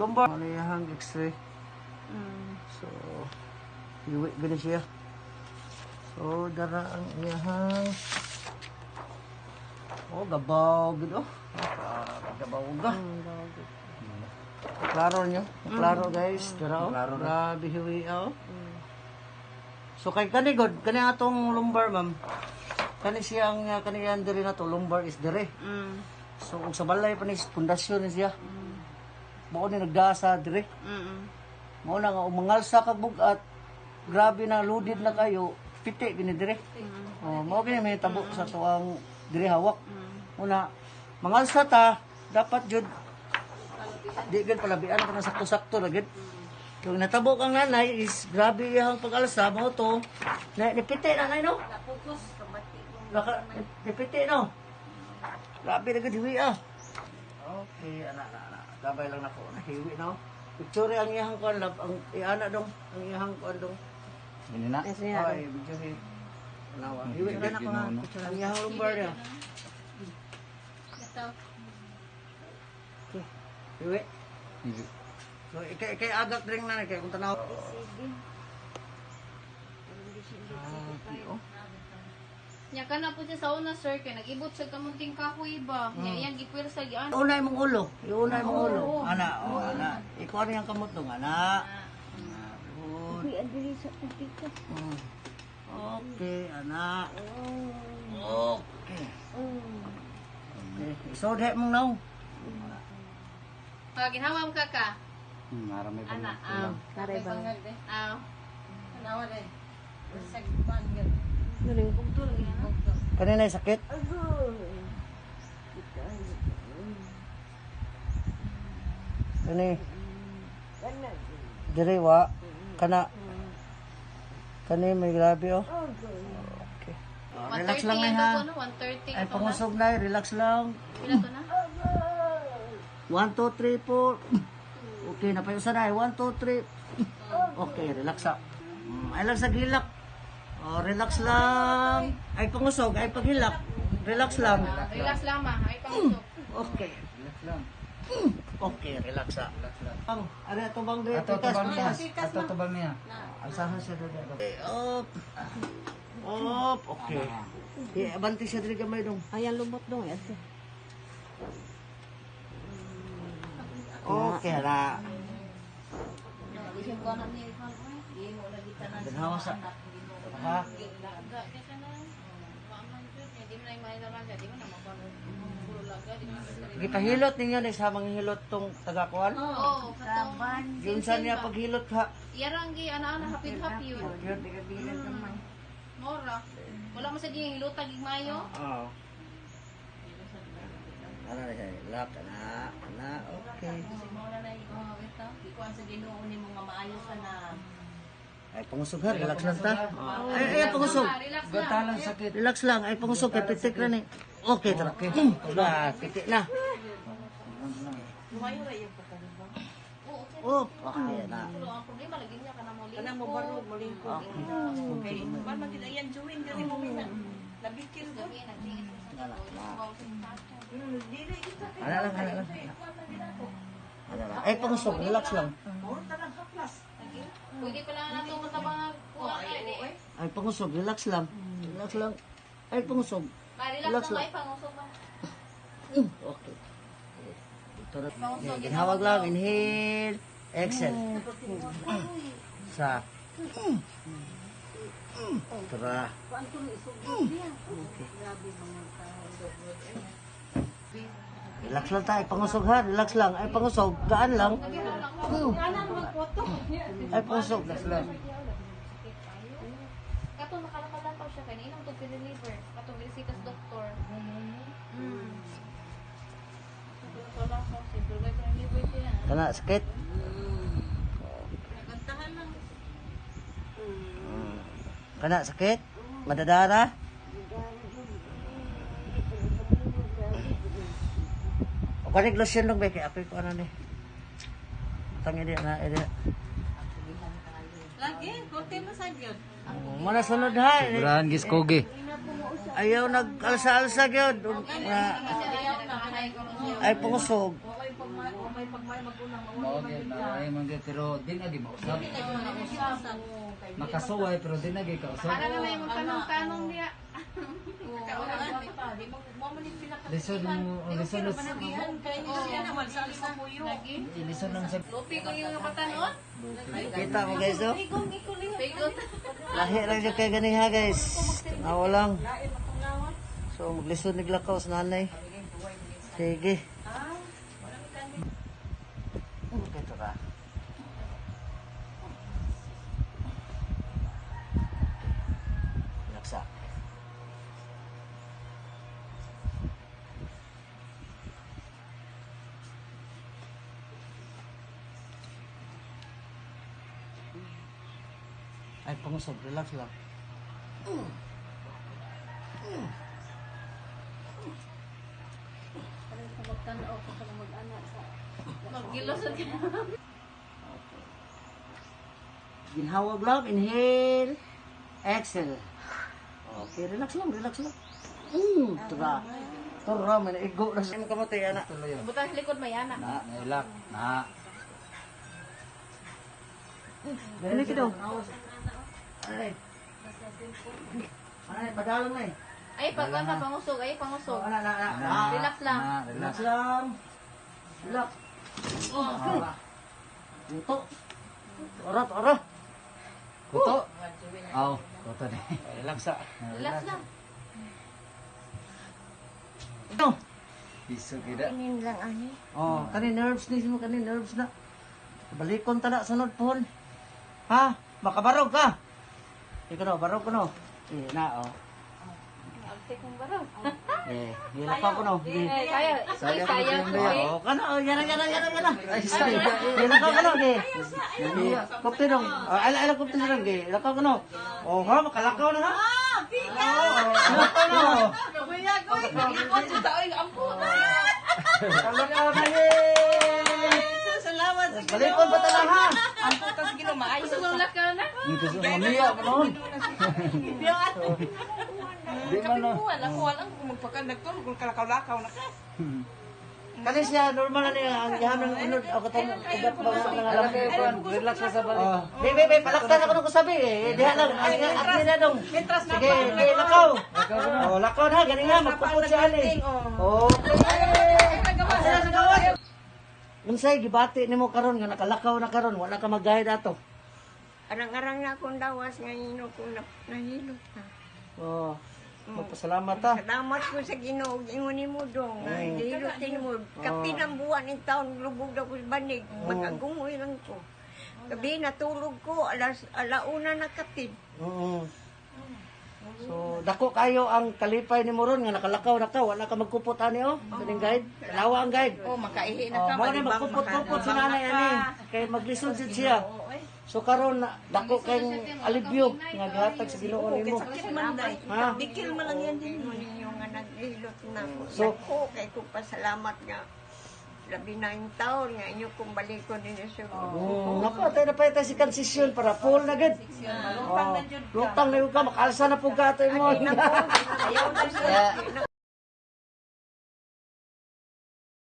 lumbar. Ano yung x-ray? So, iwi gani siya. So, dara ang iyahang gabaw gid oh. Gabaw ga. Klaro nyo. Klaro guys. Dara oh. Grabe hiwi oh. So kay kani god, kani atong lumbar ma'am. Kani siyang kaniyan diri na to, lumbar is diri. So ug sa balay pa ni pundasyon ni siya. Mao ni nagdasa diri. Mao na nga umangalsa kag bugat. Grabe na loaded na kayo. Piti gini diri. Oh, mao gini may tabo sa tuang diri hawak. Una mangalsa ta dapat jud di gid palabian kana sakto-sakto ra gid. Yung natabo kang nanay is grabe yung pag-alsa mo to. Nipiti nanay no? Nipiti no? Grabe na hiwi ah. Okay, anak. Gabay lang nako. Hiwi no? Picture ang iyahang kuan lab. Ang iana dong. Ang iyahang kuan dong. Ini na. Ay, picture nawa. Hiwi na nako nga. Picture ang iyahang lumbar niya. Okay. Hiwi. So, kay agak ring na kay kung tanaw. Nya kana po siya sa una sir kay nag-ibot sa kamunting kahoy ba. Nya iyang gipwer sa gian. Unay mong ulo. Unay mong ulo. Ana, ana. Ikaw rin ang kamot dong, ana. Good. Uy, andili sa kupika. Okay, ana. Okay. Okay. Isodhe mong naw. Ginhawam ka ka. Marami pa. Ana, Karay ba? Nawa dai. Sagpan gid. Galing kong tuloy. Kanina yung sakit? Kani. Diriwa. Kana. Kani may grabe oh. Okay. Relax lang na ha. 130 Ay pangusog na, relax lang. Pila to na? 1, 2, 3, 4. Okay, napayusan na. 1, 2, 3. Okay, relax up. Ay lang sa gilak. Oh, relax lang. Ay pangusog, ay paghilak. Relax lang. Relax lang ma, ay pangusog. Okay. Relax lang. Okay, relax up. Ang, ano ito bang dito? Ato tubal niya. Ato tubal niya. Alsahan siya doon. Okay, up. Up. Okay. Abanti siya dito gamay dong. Ayan lumot dong. Okay, hala. Isip ko na ni Juan oy. Di mo lagi tanan. Ganawa sa... Ha? Laga kasi na. Maman jud, di mo na may laga, di mo na mapano. Puro laga, di mo na. Gipahilot ninyo ni sa mga hilot tong tagakuan. Oo, katong Yun sa niya paghilot ha. yarang gi ana-ana hapid-hapid yun. Yun, tiga-bilan naman. Mora. Wala mo sa ding lutag ig mayo. Oo. Ano na siya? Lock, ana, okay. Mora na oh, ito. Ikuan sa Ginoo ni mga maayos na. Ay, pangusog ha, relax lang ta. Ay, pangusog. Relax lang. Gatalan sakit. Relax lang, ay pangusog, kay pitik na ni. Okay, tara. Pitik na. Lumayo ra yung pagkain ba? Oo, okay. Oh, okay na. Pero ang problema lagi niya kana mo Kanang mo barog, malingkod. Okay. Ban magid ayan juwin diri mo mina. Nabikil ko. Dili kita. Ano lang. Ano lang. Ay, pangusog, relax lang. Pwede pala nato matabang kuha kay. Ay, pangusog, relax lang. Relax lang. Ay, pangusog. Relax lang ay pangusog ba? Okay. Ginhawag lang, inhale, exhale. Sa. Tara. Relax lang tayo, pangusog ha, relax lang. Ay, pangusog, gaan lang. Ay, pangusog, relax lang. Kato nakalakalan pa siya kay inang to liver. Kato bisita sa doktor. Wala ko si Dulay sa liver siya. Kana, sakit. Nagantahan lang. Kana, sakit. Madadara. O kanig lotion lang, Becky. Apoy ko ano ni. Tangi di na, edi. Lagi, kote masag yun. Mana sunod ha. Sobrahan giskogi. Ayaw nag-alsa-alsa gyud. Ay pangusog. Okay pag may magunang Mao gyud na ay man gyud pero di na gyud mausap. Makasuway pero di na gyud kausap. Para na may mga tanong-tanong niya. Listen mo, listen mo. Lagi. Listen lang sa Lupi ko yung nakatanon. Kita mo guys, oh. Pigot. Lahi lang siya kay ganiha guys. Tanawa lang. So maglisod niglakaw sa nanay. Sige. Ito ka. Laksa. Ay, pangusog. Relax lang. Maggilusod ka. Ginhawag lang. Inhale. Exhale. Okay, relax lang. Relax lang. Tura. Tura, may naigo na sa kamatay, anak. Butas likod may anak. na, nailak, na. Dali ka daw. Ay. Ay, padalong na eh. Ay, pag ano, pangusog. Ay, pangusog. Ana, ana, ana. Relax lang. Na, Relax relax. lang. Relax. Ito. Tora, tora. Kuto. Aw, kuto ni. Relax sa. Relax lang. Ito. Piso kita. Oh, kani nerves ni mo kani nerves na. Balikon ta na sunod pohon. Ha? Makabarog ka. Ikaw no, barog ko no. Na oh. Arte kong baro. Hila pa ko no. Kaya, sayang. Oh, kana oh, yana. Ay, stay. Hila ka no, ge. Kopte dong. Ala kopte dong ge. Hila ka no. Oh, ha makalakaw na ha. Kalakaw na. Kalakaw na ye. Salamat. Balikon pa ta ha. Ang putas gino maayo. Sulak ka na. Gusto mamiya pa noon. Di man no. Wala ko walang kung magpakandagtor kung kalakaw-lakaw na ka. Kani siya normal na niya ang yahan ng unod ako tong ugat ba nga alam ko. Relax na sa balik. Be, palaktan ako nung sabi eh. Diha lang, ang na dong. Sige, lakaw. Oh, lakaw na, ganing nga, magpupot siya ali. Okay. Unsay gibati nimo karon nga nakalakaw na karon, wala ka magayad ato. Arang-arang na akong dawas ngayon ko nahilot na. Oh, magpasalamat ta. Salamat ko sa Ginoo, ingon mo dong. Hilotin mo. Kapi ng buwan ng taon, lubog ako sa banig. Magagungoy lang ko. Gabi natulog ko, alauna na kapit. So, dako kayo ang kalipay ni Moron nga nakalakaw na ka, wala ka magkupot ani oh. Kaning guide, dalawa ang guide. Makaihi Oh, mo ni magkupot-kupot si nanay ani kay maglisod jud siya. So karon dako kay alibyo nga gihatag sa Ginoo nimo. Sakit man day. Ha? Bikil man lang yan din mo ninyo nga naghilot na ko. So- Dako kay ko pasalamat nga. Labi na yung taon nga inyo kong balikon din sa Napatay na pa tayo si konsesyon para full na gid. Lutang na yun ka, makalsa na po ka ito mo. Ayaw na siya.